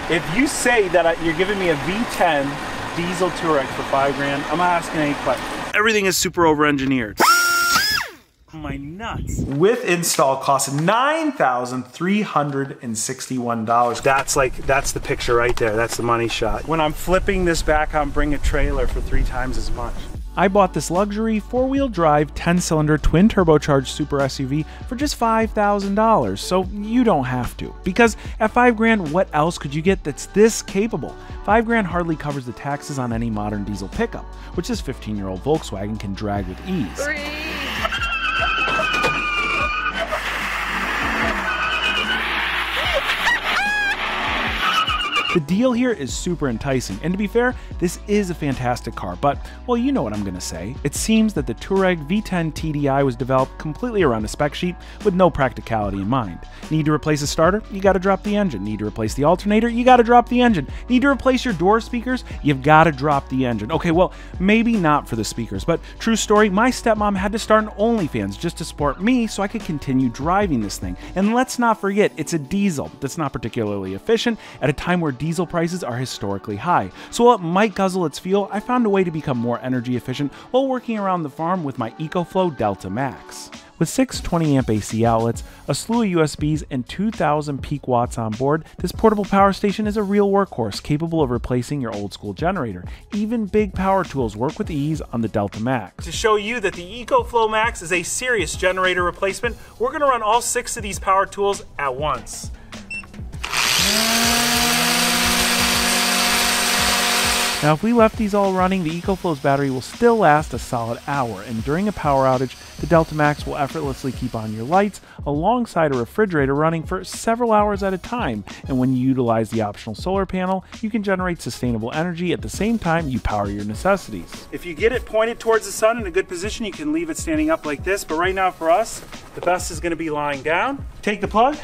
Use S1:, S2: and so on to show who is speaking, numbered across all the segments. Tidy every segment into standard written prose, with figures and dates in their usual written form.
S1: If you say that you're giving me a V10 diesel Touareg for $5 grand, I'm not asking any questions. Everything is super over-engineered. My nuts. With install costs $9,361. That's the picture right there. That's the money shot. When I'm flipping this back, I'm bringing a trailer for 3 times as much.
S2: I bought this luxury 4-wheel drive 10-cylinder twin turbocharged super SUV for just $5,000, so you don't have to. Because at $5 grand, what else could you get that's this capable? $5 grand hardly covers the taxes on any modern diesel pickup, which this 15-year-old Volkswagen can drag with ease. The deal here is super enticing, and to be fair, this is a fantastic car, but, well, you know what I'm gonna say. It seems that the Touareg V10 TDI was developed completely around a spec sheet with no practicality in mind. Need to replace a starter? You gotta drop the engine. Need to replace the alternator? You gotta drop the engine. Need to replace your door speakers? You've gotta drop the engine. Okay, well, maybe not for the speakers, but true story, my stepmom had to start an OnlyFans just to support me so I could continue driving this thing. And let's not forget, it's a diesel that's not particularly efficient at a time where diesel prices are historically high. So while it might guzzle its fuel, I found a way to become more energy efficient while working around the farm with my EcoFlow Delta Max. With 6 20-amp AC outlets, a slew of USBs, and 2,000 peak watts on board, this portable power station is a real workhorse capable of replacing your old-school generator. Even big power tools work with ease on the Delta Max.
S1: To show you that the EcoFlow Max is a serious generator replacement, we're going to run all 6 of these power tools at once.
S2: Now, if we left these all running, the EcoFlow's battery will still last a solid hour, and during a power outage, the Delta Max will effortlessly keep on your lights alongside a refrigerator running for several hours at a time. And when you utilize the optional solar panel, you can generate sustainable energy at the same time you power your necessities.
S1: If you get it pointed towards the sun in a good position, you can leave it standing up like this, but right now for us, the best is going to be lying down. Take the plug,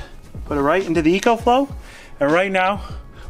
S1: put it right into the EcoFlow, and right now,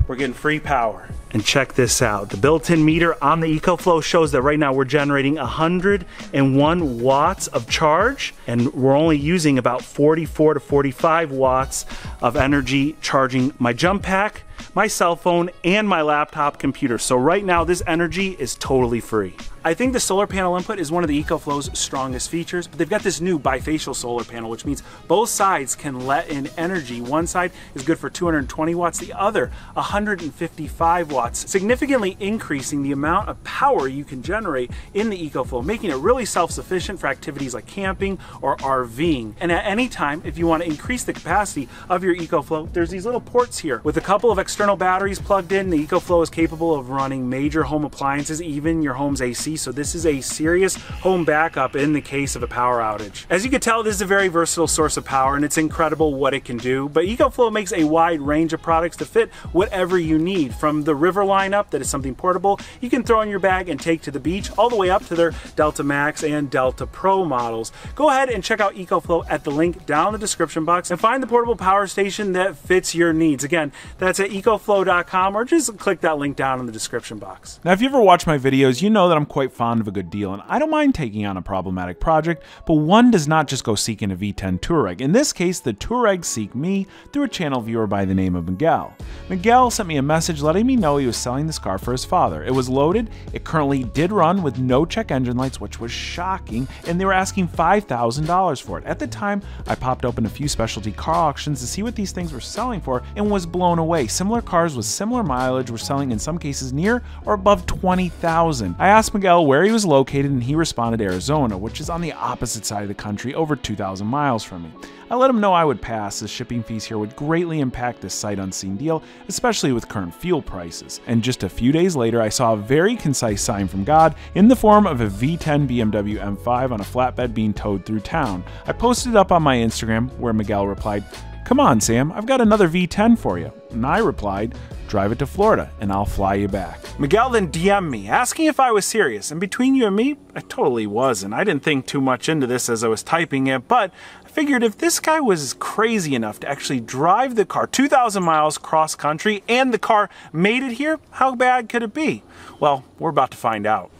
S1: we're getting free power. And check this out. The built-in meter on the EcoFlow shows that right now we're generating 101 watts of charge, and we're only using about 44 to 45 watts of energy charging my jump pack, my cell phone, and my laptop computer. So right now this energy is totally free. I think the solar panel input is one of the EcoFlow's strongest features, but they've got this new bifacial solar panel, which means both sides can let in energy. One side is good for 220 watts, the other 155 watts, significantly increasing the amount of power you can generate in the EcoFlow, making it really self-sufficient for activities like camping or RVing. And at any time, if you want to increase the capacity of your EcoFlow, there's these little ports here. With a couple of external batteries plugged in, the EcoFlow is capable of running major home appliances, even your home's AC. So this is a serious home backup in the case of a power outage. As you can tell, this is a very versatile source of power, and it's incredible what it can do. But EcoFlow makes a wide range of products to fit whatever you need, from the River lineup that is something portable you can throw in your bag and take to the beach, all the way up to their Delta Max and Delta Pro models. Go ahead and check out EcoFlow at the link down in the description box and find the portable power station that fits your needs. Again, that's at ecoflow.com, or just click that link down in the description box.
S2: Now, if you ever watch my videos, you know that I'm quite fond of a good deal, and I don't mind taking on a problematic project, but one does not just go seeking a V10 Touareg. In this case, the Touareg seek me through a channel viewer by the name of Miguel. Miguel sent me a message letting me know he was selling this car for his father. It was loaded, it currently did run with no check engine lights, which was shocking, and they were asking $5,000 for it. At the time, I popped open a few specialty car auctions to see what these things were selling for and was blown away. Similar cars with similar mileage were selling in some cases near or above $20,000. I asked Miguel where he was located, and he responded Arizona, which is on the opposite side of the country, over 2,000 miles from me. I let him know I would pass, as shipping fees here would greatly impact this sight unseen deal, especially with current fuel prices. And just a few days later, I saw a very concise sign from God in the form of a V10 Bmw M5 on a flatbed being towed through town. I posted it up on my Instagram, where Miguel replied, "Come on, Sam, I've got another V10 for you." And I replied, "Drive it to Florida and I'll fly you back."
S1: Miguel then DM'd me, asking if I was serious, and between you and me, I totally wasn't. I didn't think too much into this as I was typing it, but I figured if this guy was crazy enough to actually drive the car 2,000 miles cross country and the car made it here, how bad could it be? Well, we're about to find out.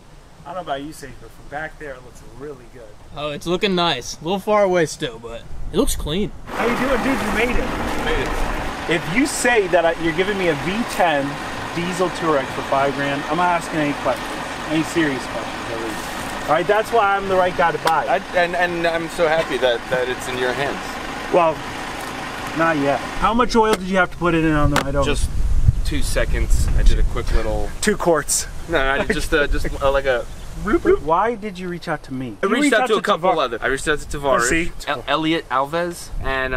S1: I don't know about you, Safe, but from back there it looks really good.
S3: Oh, it's looking nice. A little far away still, but it looks clean.
S1: How you doing, dude? You made it.
S3: Made it.
S1: If you say that you're giving me a V10 diesel Touareg for $5 grand, I'm not asking any questions, any serious questions at least. All right, that's why I'm the right guy to buy.
S3: And I'm so happy that it's in your hands.
S1: Well, not yet. How much oil did you have to put it in on the ride over?
S3: Just 2 seconds. I did a quick little
S1: 2 quarts.
S3: No, just like a.
S1: Why did you reach out to me?
S3: I reached out to a couple other. I reached out to Tavares,
S1: see?
S3: Elliot Alves, and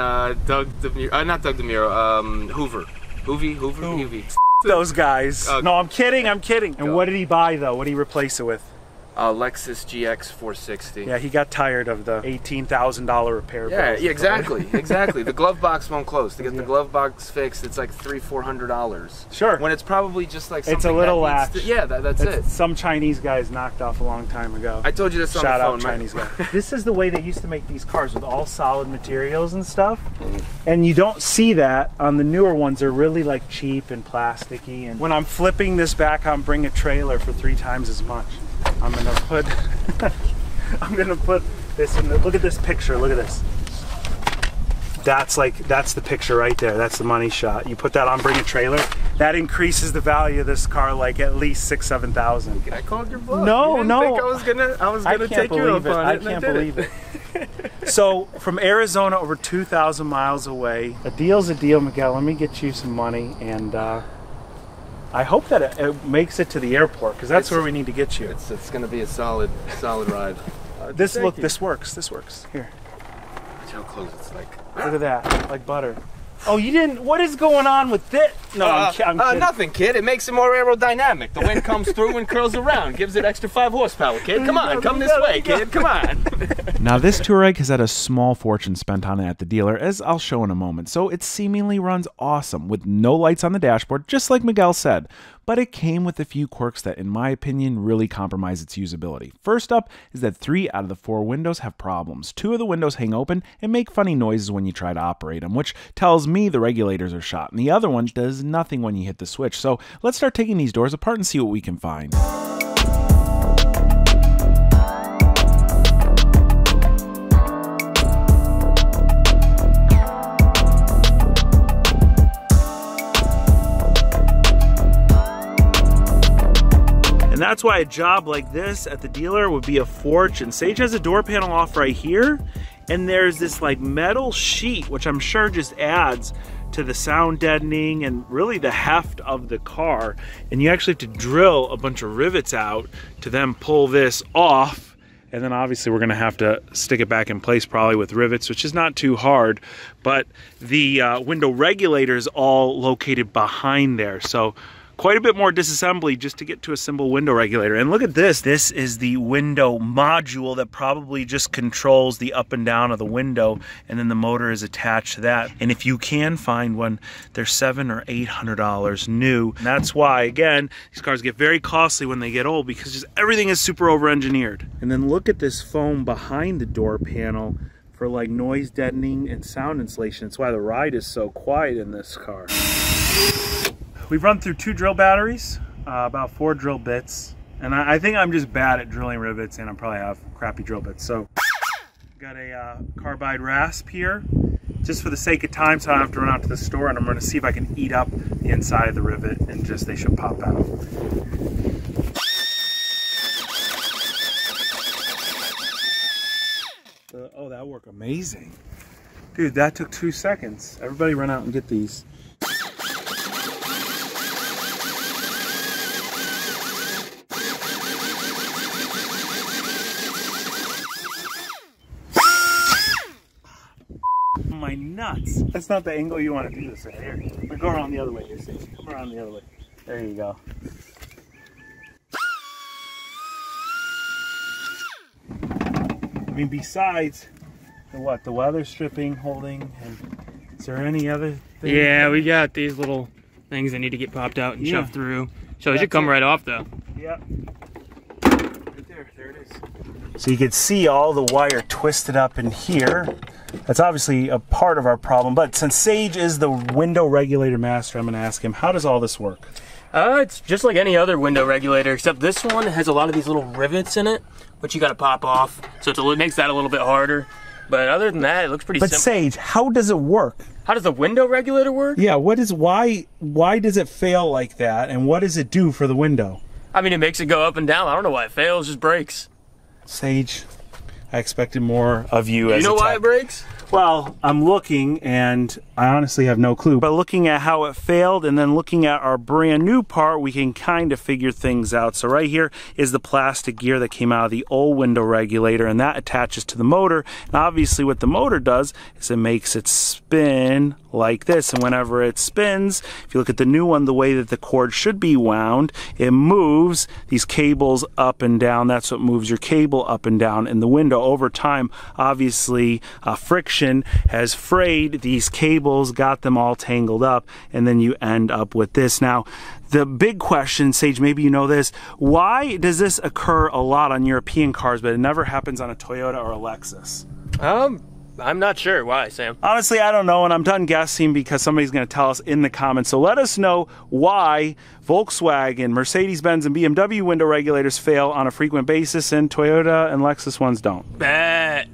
S3: Doug DeMuro. Not Doug DeMuro. Hoover. Hoovy.
S1: Those guys. No, I'm kidding. And
S3: Go.
S1: what did he buy though? What did he replace it with?
S3: Lexus GX 460.
S1: Yeah, he got tired of the $18,000 repair bills.
S3: Yeah, exactly. The glove box won't close. To get the glove box fixed, it's like $300-400.
S1: Sure.
S3: When it's probably just like something
S1: it's a little latch.
S3: That's it.
S1: Some Chinese guys knocked off a long time ago.
S3: I told you this on the phone.
S1: Shout out Chinese guy. This is the way they used to make these cars, with all solid materials and stuff. And you don't see that on the newer ones. They're really like cheap and plasticky. And when I'm flipping this back on Bring a Trailer for 3 times as much. I'm gonna put this in look at this picture, look at this. That's the picture right there. That's the money shot. You put that on Bring a Trailer, that increases the value of this car like at least $6,000-7,000.
S3: I called your bluff.
S1: No.
S3: Think I was gonna take you up on it.
S1: I can't believe it. So from Arizona over 2,000 miles away, a deal's a deal, Miguel. Let me get you some money, and I hope that it makes it to the airport, because that's where we need to get you.
S3: It's going to be a solid ride.
S1: This works. Here.
S3: Watch how close it's like.
S1: Look at that, like butter. Oh, you didn't? What is going on with this? No, I'm kidding.
S3: Nothing, kid. It makes it more aerodynamic. The wind comes through and curls around, gives it extra 5 horsepower, kid. Come on, come this way, kid. Come on.
S2: Now, this Touareg has had a small fortune spent on it at the dealer, as I'll show in a moment, so it seemingly runs awesome, with no lights on the dashboard, just like Miguel said. But it came with a few quirks that, in my opinion, really compromise its usability. First up is that 3 out of the 4 windows have problems. 2 of the windows hang open and make funny noises when you try to operate them, which tells me the regulators are shot, and the other one does nothing when you hit the switch. So let's start taking these doors apart and see what we can find.
S1: And that's why a job like this at the dealer would be a fortune. Sage has a door panel off right here, and there's this like metal sheet, which I'm sure just adds to the sound deadening and really the heft of the car. And you actually have to drill a bunch of rivets out to then pull this off. And then obviously we're gonna have to stick it back in place probably with rivets, which is not too hard, but the window regulator is all located behind there. So quite a bit more disassembly just to get to a simple window regulator. And look at this. This is the window module that probably just controls the up and down of the window, and then the motor is attached to that. And if you can find one, they're $700 or $800 new. And that's why, again, these cars get very costly when they get old, because just everything is super over-engineered. And then look at this foam behind the door panel for like noise deadening and sound insulation. It's why the ride is so quiet in this car. We've run through 2 drill batteries, about 4 drill bits, and I think I'm just bad at drilling rivets, and I probably have crappy drill bits. So, got a carbide rasp here, just for the sake of time, so I don't have to run out to the store, and I'm going to see if I can eat up the inside of the rivet, and just they should pop out. Oh, that worked amazing. Dude, that took 2 seconds. Everybody run out and get these. My nuts. That's not the angle you want to do this at. Here, go around the other way here, Stacey. Come around the other way. There you go. I mean, besides the weather stripping, holding, and is there any other thing?
S4: Yeah, we got these little things that need to get popped out and shoved through. So it should come right off though.
S1: Yep. Right there. There it is. So you can see all the wire twisted up in here. That's obviously a part of our problem, but since Sage is the window regulator master, I'm going to ask him, how does all this work?
S4: It's just like any other window regulator, except this one has a lot of these little rivets in it, which you got to pop off, so it makes that a little bit harder. But other than that, it looks pretty
S2: But
S4: simple.
S2: Sage, how does it work?
S4: How does the window regulator work?
S2: Yeah, why does it fail like that, and what does it do for the window?
S4: I mean, it makes it go up and down. I don't know why it fails, just breaks.
S2: Sage, I expected more of you as a
S4: You know why
S2: tech.
S4: it breaks?
S1: Well, I'm looking and I honestly have no clue. But looking at how it failed and then looking at our brand new part, we can kind of figure things out. So right here is the plastic gear that came out of the old window regulator, and that attaches to the motor. And obviously what the motor does is it makes it spin like this. And whenever it spins, if you look at the new one, the way that the cord should be wound, it moves these cables up and down. That's what moves your cable up and down in the window. Over time, obviously, friction has frayed these cables, got them all tangled up, and then you end up with this. Now, the big question, Sage, maybe you know this, why does this occur a lot on European cars, but it never happens on a Toyota or a Lexus?
S4: I'm not sure. Why, Sam?
S1: Honestly, I don't know, and I'm done guessing because somebody's going to tell us in the comments. So let us know why Volkswagen, Mercedes-Benz, and BMW window regulators fail on a frequent basis, and Toyota and Lexus ones don't.
S4: Bet.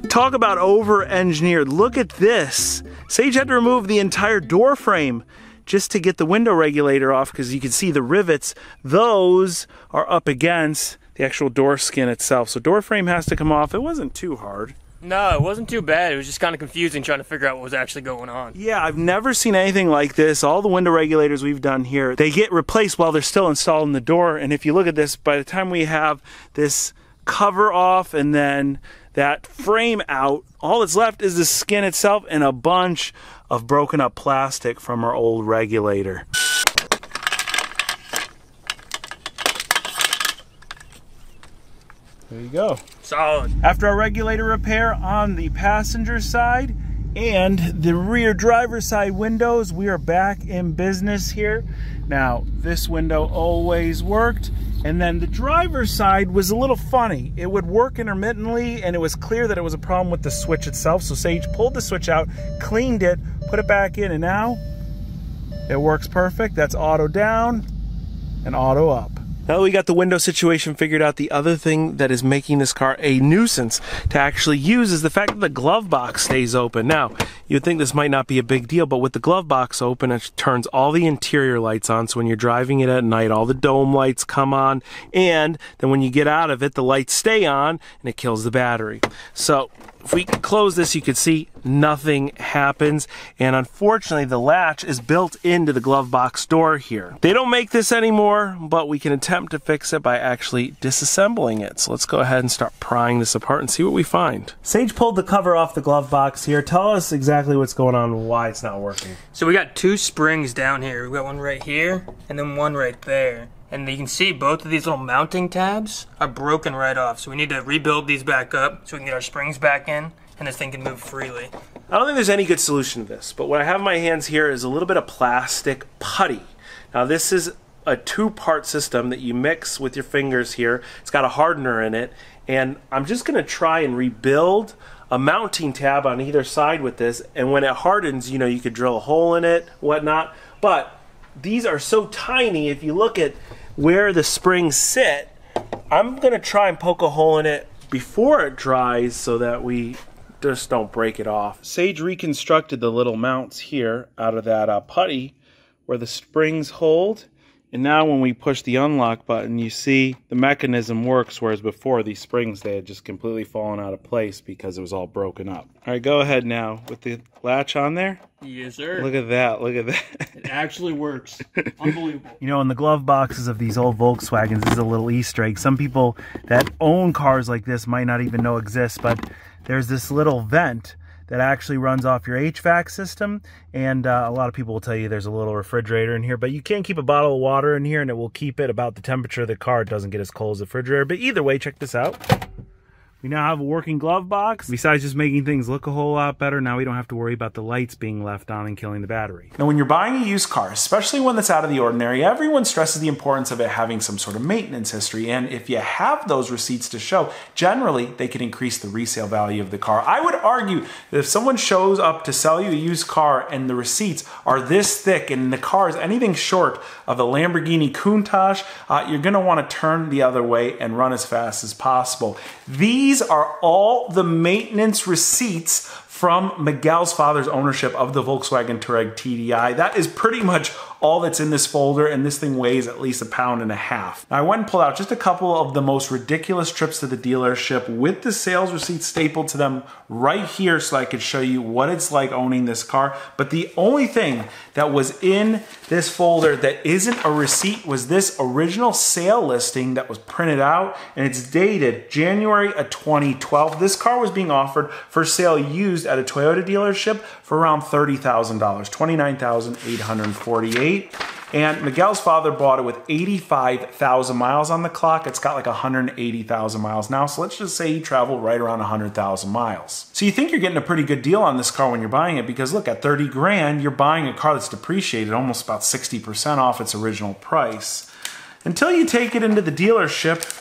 S1: Talk about over-engineered. Look at this. Sage had to remove the entire door frame just to get the window regulator off, because you can see the rivets. Those are up against the actual door skin itself. So door frame has to come off. It wasn't too hard.
S4: No, it wasn't too bad. It was just kind of confusing trying to figure out what was actually going on.
S1: Yeah, I've never seen anything like this. All the window regulators we've done here, they get replaced while they're still installed in the door. And if you look at this, by the time we have this cover off and then that frame out, all that's left is the skin itself and a bunch of broken up plastic from our old regulator. There you go.
S4: Solid.
S1: After our regulator repair on the passenger side and the rear driver's side windows, we are back in business here. Now, this window always worked, and then the driver's side was a little funny. It would work intermittently, and it was clear that it was a problem with the switch itself. So Sage pulled the switch out, cleaned it, put it back in, and now it works perfect. That's auto down and auto up. Now that we got the window situation figured out, the other thing that is making this car a nuisance to actually use is the fact that the glove box stays open. Now, you'd think this might not be a big deal, but with the glove box open, it turns all the interior lights on. So when you're driving it at night, all the dome lights come on, and then when you get out of it, the lights stay on, and it kills the battery. So if we close this, you can see nothing happens, and unfortunately the latch is built into the glove box door here. They don't make this anymore, but we can attempt to fix it by actually disassembling it. So let's go ahead and start prying this apart and see what we find. Sage pulled the cover off the glove box here. Tell us exactly what's going on and why it's not working.
S4: So we got two springs down here. We got one right here and then one right there. And you can see both of these little mounting tabs are broken right off. So we need to rebuild these back up so we can get our springs back in and this thing can move freely.
S1: I don't think there's any good solution to this, but what I have in my hands here is a little bit of plastic putty. Now this is a two-part system that you mix with your fingers here. It's got a hardener in it, and I'm just gonna try and rebuild a mounting tab on either side with this, and when it hardens, you know, you could drill a hole in it, whatnot, but these are so tiny. If you look at where the springs sit, I'm gonna try and poke a hole in it before it dries so that we just don't break it off. Sage reconstructed the little mounts here out of that putty where the springs hold, and now when we push the unlock button, you see the mechanism works, whereas before these springs, they had just completely fallen out of place because it was all broken up. All right, go ahead now with the latch on there.
S4: Yes, sir.
S1: Look at that, look at that.
S4: It actually works. Unbelievable.
S1: You know, in the glove boxes of these old Volkswagens, this is a little Easter egg. Some people that own cars like this might not even know exists, but there's this little vent that actually runs off your HVAC system, and a lot of people will tell you there's a little refrigerator in here, but you can keep a bottle of water in here and it will keep it about the temperature of the car. It doesn't get as cold as the refrigerator, but either way, check this out. We now have a working glove box. Besides just making things look a whole lot better, now we don't have to worry about the lights being left on and killing the battery.
S2: Now, when you're buying a used car, especially one that's out of the ordinary, everyone stresses the importance of it having some sort of maintenance history. And if you have those receipts to show, generally they can increase the resale value of the car. I would argue that if someone shows up to sell you a used car and the receipts are this thick and the car is anything short of a Lamborghini Countach, you're going to want to turn the other way and run as fast as possible. These are all the maintenance receipts from Miguel's father's ownership of the Volkswagen Touareg TDI. That is pretty much all that's in this folder, and this thing weighs at least 1.5 pounds. Now, I went and pulled out just a couple of the most ridiculous trips to the dealership with the sales receipts stapled to them right here so I could show you what it's like owning this car. But the only thing that was in this folder that isn't a receipt was this original sale listing that was printed out, and it's dated January of 2012. This car was being offered for sale used at a Toyota dealership for around $30,000, $29,848. And Miguel's father bought it with 85,000 miles on the clock. It's got like 180,000 miles now, so let's just say he traveled right around 100,000 miles. So you think you're getting a pretty good deal on this car when you're buying it, because look, at 30 grand, you're buying a car that's depreciated almost about 60% off its original price. Until you take it into the dealership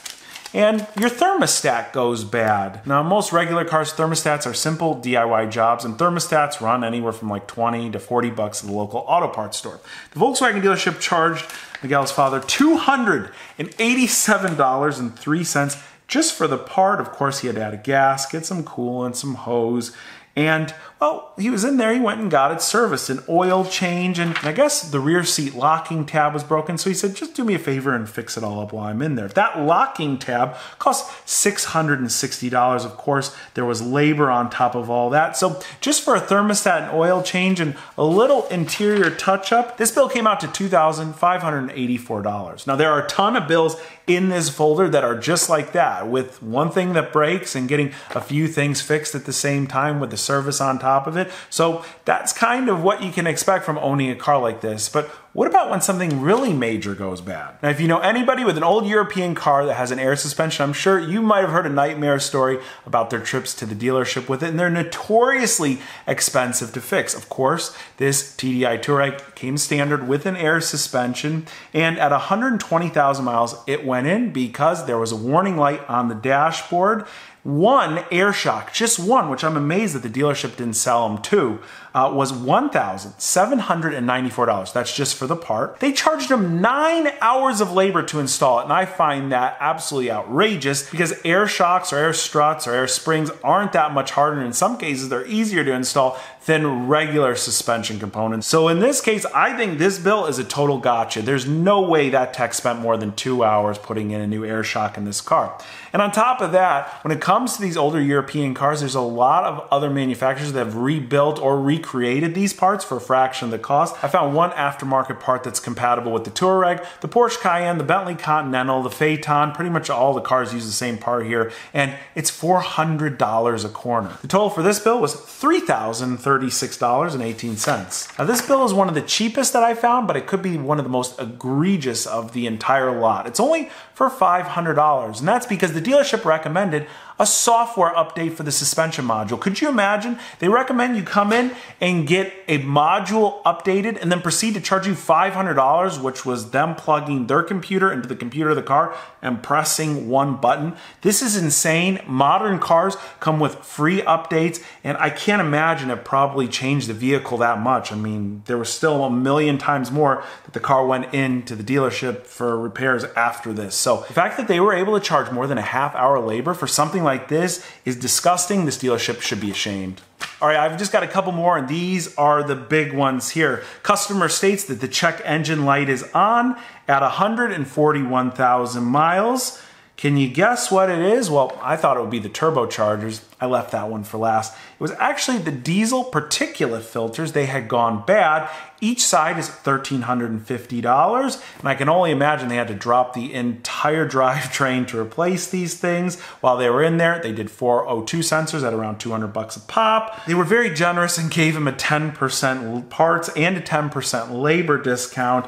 S2: and your thermostat goes bad. Now, most regular cars' thermostats are simple DIY jobs, and thermostats run anywhere from like 20 to 40 bucks at the local auto parts store. The Volkswagen dealership charged Miguel's father $287.03 just for the part. Of course, he had to add a gasket, some coolant, some hose, and well, he was in there, he went and got it serviced, an oil change, and I guess the rear seat locking tab was broken, so he said, just do me a favor and fix it all up while I'm in there. That locking tab cost $660. Of course, there was labor on top of all that. So just for a thermostat and oil change and a little interior touch-up, this bill came out to $2,584. Now, there are a ton of bills in this folder that are just like that, with one thing that breaks and getting a few things fixed at the same time with the service on top of it. So that's kind of what you can expect from owning a car like this. But what about when something really major goes bad? Now, if you know anybody with an old European car that has an air suspension, I'm sure you might have heard a nightmare story about their trips to the dealership with it, and they're notoriously expensive to fix. Of course, this TDI Touareg came standard with an air suspension, and at 120,000 miles, it went in because there was a warning light on the dashboard. One air shock, just one, which I'm amazed that the dealership didn't sell them two, was $1,794. That's just for the part. They charged him 9 hours of labor to install it, and I find that absolutely outrageous because air shocks or air struts or air springs aren't that much harder, and in some cases they're easier to install than regular suspension components. So in this case, I think this bill is a total gotcha. There's no way that tech spent more than 2 hours putting in a new air shock in this car. And on top of that, when it comes to these older European cars, there's a lot of other manufacturers that have rebuilt or recreated these parts for a fraction of the cost. I found one aftermarket part that's compatible with the Touareg, the Porsche Cayenne, the Bentley Continental, the Phaeton. Pretty much all the cars use the same part here, and it's $400 a corner. The total for this bill was $3,036.18. Now, this bill is one of the cheapest that I found, but it could be one of the most egregious of the entire lot. It's only for $500, and that's because the dealership recommended a software update for the suspension module. Could you imagine? They recommend you come in and get a module updated and then proceed to charge you $500, which was them plugging their computer into the computer of the car and pressing one button. This is insane. Modern cars come with free updates, and I can't imagine it probably changed the vehicle that much. I mean, there was still a million times more that the car went into the dealership for repairs after this. So the fact that they were able to charge more than a half-hour labor for something like this is disgusting. This dealership should be ashamed. All right, I've just got a couple more, and these are the big ones here. Customer states that the check engine light is on at 141,000 miles. Can you guess what it is? Well, I thought it would be the turbochargers. I left that one for last. It was actually the diesel particulate filters. They had gone bad. Each side is $1,350, and I can only imagine they had to drop the entire drivetrain to replace these things. While they were in there, they did 4 O2 sensors at around 200 bucks a pop. They were very generous and gave him a 10% parts and a 10% labor discount.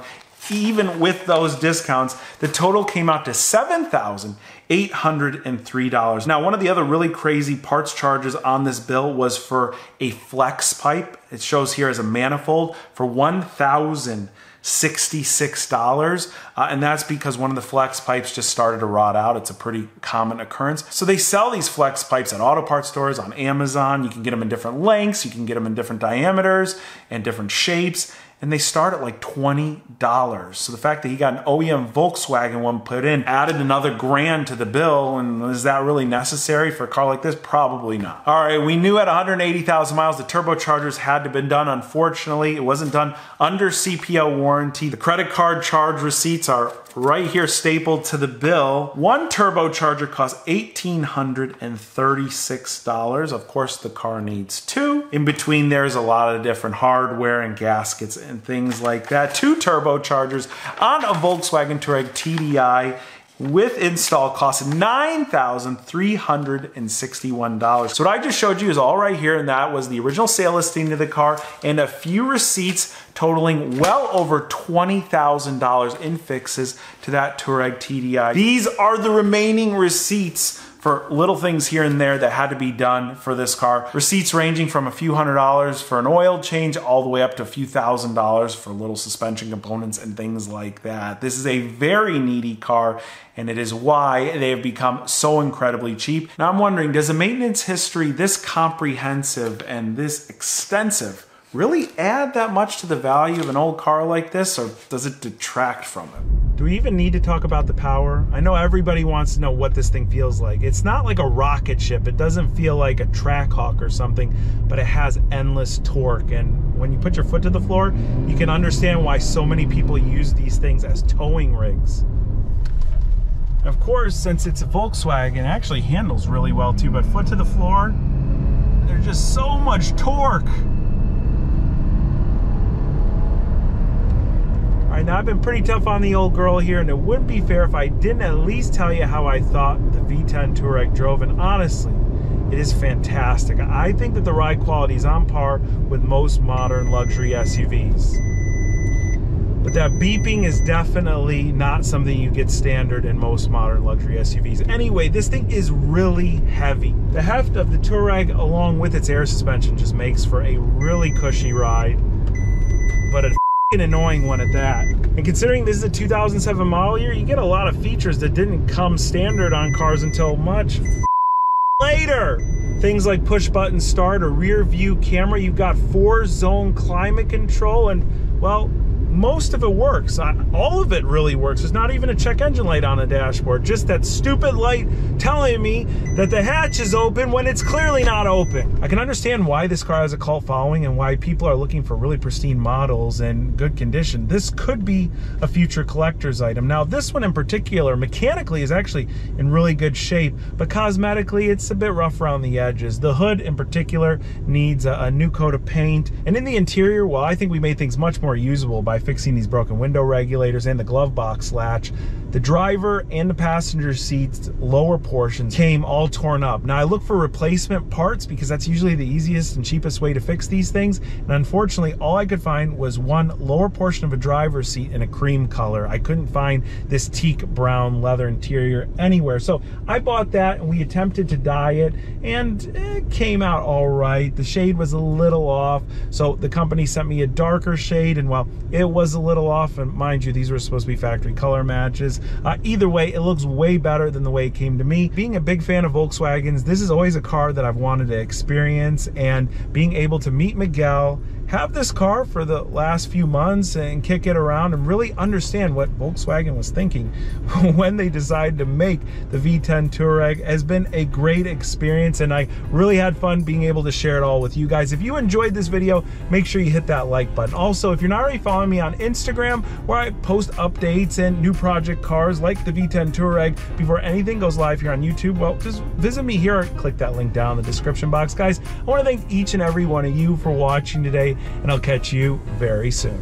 S2: Even with those discounts, the total came out to $7,800 $803. Now, one of the other really crazy parts charges on this bill was for a flex pipe. It shows here as a manifold for $1,066, and that's because one of the flex pipes just started to rot out. It's a pretty common occurrence. So they sell these flex pipes at auto parts stores, on Amazon. You can get them in different lengths, you can get them in different diameters and different shapes, and they start at like $20. So the fact that he got an OEM Volkswagen one put in added another grand to the bill, and is that really necessary for a car like this? Probably not. All right, we knew at 180,000 miles the turbochargers had to have been done. Unfortunately, it wasn't done under CPO warranty. The credit card charge receipts are right here stapled to the bill. One turbocharger cost $1,836. Of course, the car needs two. In between, there's a lot of different hardware and gaskets and things like that. Two turbochargers on a Volkswagen Touareg TDI with install costs $9,361. So what I just showed you is all right here, and that was the original sale listing of the car and a few receipts totaling well over $20,000 in fixes to that Touareg TDI. These are the remaining receipts for little things here and there that had to be done for this car. Receipts ranging from a few $100s for an oil change all the way up to a few $1,000s for little suspension components and things like that. This is a very needy car, and it is why they have become so incredibly cheap. Now I'm wondering, does a maintenance history this comprehensive and this extensive really add that much to the value of an old car like this, or does it detract from it?
S1: Do we even need to talk about the power? I know everybody wants to know what this thing feels like. It's not like a rocket ship. It doesn't feel like a Trackhawk or something, but it has endless torque. And when you put your foot to the floor, you can understand why so many people use these things as towing rigs. Of course, since it's a Volkswagen, it actually handles really well too, but foot to the floor, there's just so much torque. Alright, now I've been pretty tough on the old girl here, and it wouldn't be fair if I didn't at least tell you how I thought the V10 Touareg drove, and honestly, it is fantastic. I think that the ride quality is on par with most modern luxury SUVs. But that beeping is definitely not something you get standard in most modern luxury SUVs. Anyway, this thing is really heavy. The heft of the Touareg, along with its air suspension, just makes for a really cushy ride, but a an annoying one at that. And considering this is a 2007 model year, you get a lot of features that didn't come standard on cars until much later. Things like push button start, a rear view camera, you've got 4-zone climate control, and well, most of it works. All of it really works. There's not even a check engine light on the dashboard, just that stupid light telling me that the hatch is open when it's clearly not open. I can understand why this car has a cult following and why people are looking for really pristine models in good condition. This could be a future collector's item. Now, this one in particular, mechanically is actually in really good shape, but cosmetically it's a bit rough around the edges. The hood in particular needs a new coat of paint, and in the interior, well, I think we made things much more usable by fixing these broken window regulators and the glove box latch. The driver and the passenger seats lower portions came all torn up. Now I look for replacement parts because that's usually the easiest and cheapest way to fix these things, and unfortunately all I could find was one lower portion of a driver's seat in a cream color. I couldn't find this teak brown leather interior anywhere, so I bought that and we attempted to dye it, and it came out all right. The shade was a little off, so the company sent me a darker shade, and well, it was a little off, and mind you, these were supposed to be factory color matches. Either way, it looks way better than the way it came to me. Being a big fan of Volkswagens, this is always a car that I've wanted to experience, and being able to meet Miguel, have this car for the last few months and kick it around and really understand what Volkswagen was thinking when they decided to make the V10 Touareg has been a great experience, and I really had fun being able to share it all with you guys. If you enjoyed this video, make sure you hit that like button. Also, if you're not already following me on Instagram, where I post updates and new project cars like the V10 Touareg before anything goes live here on YouTube, well, just visit me here or click that link down in the description box. Guys, I want to thank each and every one of you for watching today, and I'll catch you very soon.